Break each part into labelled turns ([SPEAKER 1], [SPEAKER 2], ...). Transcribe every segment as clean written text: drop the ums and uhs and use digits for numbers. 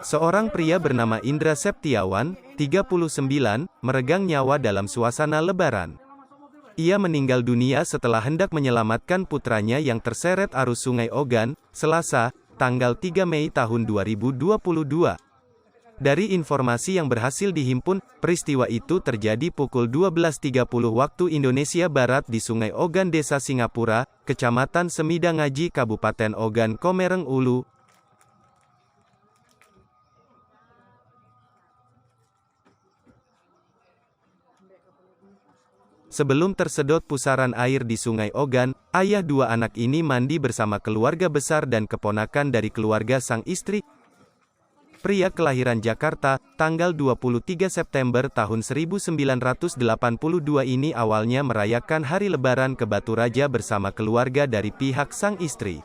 [SPEAKER 1] Seorang pria bernama Indra Septiawan, 39, meregang nyawa dalam suasana Lebaran. Ia meninggal dunia setelah hendak menyelamatkan putranya yang terseret arus Sungai Ogan, Selasa, tanggal 3 Mei tahun 2022. Dari informasi yang berhasil dihimpun, peristiwa itu terjadi pukul 12.30 waktu Indonesia Barat di Sungai Ogan, Desa Singapura, Kecamatan Semidangaji, Kabupaten Ogan Komering Ulu. Sebelum tersedot pusaran air di Sungai Ogan, ayah dua anak ini mandi bersama keluarga besar dan keponakan dari keluarga sang istri. Pria kelahiran Jakarta, tanggal 23 September tahun 1982 ini awalnya merayakan Hari Lebaran ke Batu Raja bersama keluarga dari pihak sang istri.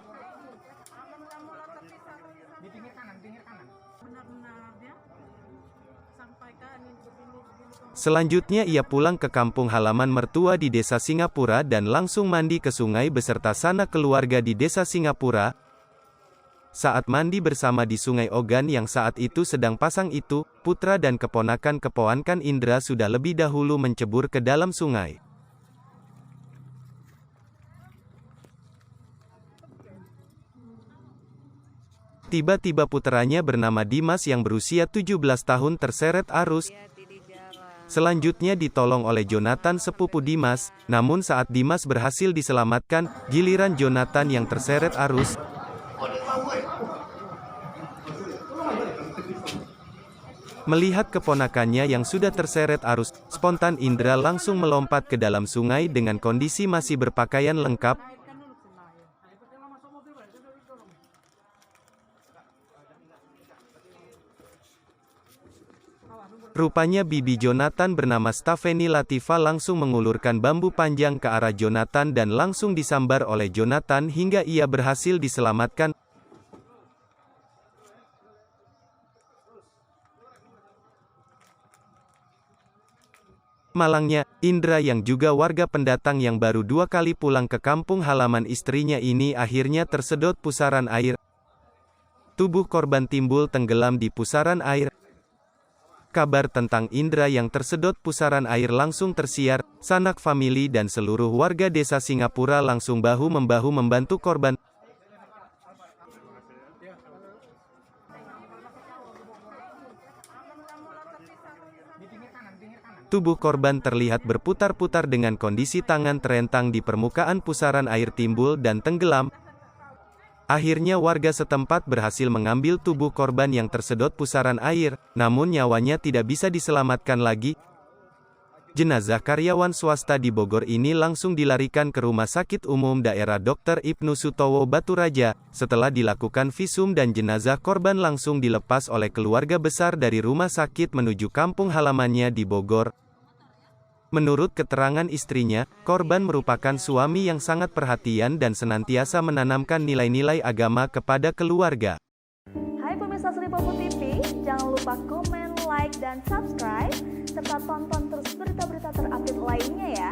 [SPEAKER 1] Selanjutnya ia pulang ke kampung halaman mertua di Desa Singapura dan langsung mandi ke sungai beserta sanak keluarga di Desa Singapura. Saat mandi bersama di Sungai Ogan yang saat itu sedang pasang itu, putra dan keponakan Indra sudah lebih dahulu mencebur ke dalam sungai. Tiba-tiba putranya bernama Dimas yang berusia 17 tahun terseret arus. Selanjutnya ditolong oleh Jonathan sepupu Dimas, namun saat Dimas berhasil diselamatkan, giliran Jonathan yang terseret arus. Melihat keponakannya yang sudah terseret arus, spontan Indra langsung melompat ke dalam sungai dengan kondisi masih berpakaian lengkap. Rupanya bibi Jonathan bernama Stafeni Latifa langsung mengulurkan bambu panjang ke arah Jonathan dan langsung disambar oleh Jonathan hingga ia berhasil diselamatkan. Malangnya, Indra yang juga warga pendatang yang baru 2 kali pulang ke kampung halaman istrinya ini akhirnya tersedot pusaran air. Tubuh korban timbul tenggelam di pusaran air. Kabar tentang Indra yang tersedot pusaran air langsung tersiar, sanak famili dan seluruh warga Desa Singapura langsung bahu-membahu membantu korban. Tubuh korban terlihat berputar-putar dengan kondisi tangan terentang di permukaan pusaran air timbul dan tenggelam. Akhirnya warga setempat berhasil mengambil tubuh korban yang tersedot pusaran air, namun nyawanya tidak bisa diselamatkan lagi. Jenazah karyawan swasta di Bogor ini langsung dilarikan ke Rumah Sakit Umum Daerah Dr. Ibnu Sutowo Batu Raja. Setelah dilakukan visum dan jenazah korban langsung dilepas oleh keluarga besar dari rumah sakit menuju kampung halamannya di Bogor. Menurut keterangan istrinya, korban merupakan suami yang sangat perhatian dan senantiasa menanamkan nilai-nilai agama kepada keluarga.
[SPEAKER 2] Hai pemirsa Sri Popo TV, jangan lupa komen, like, dan subscribe, serta tonton terus berita-berita terupdate lainnya ya.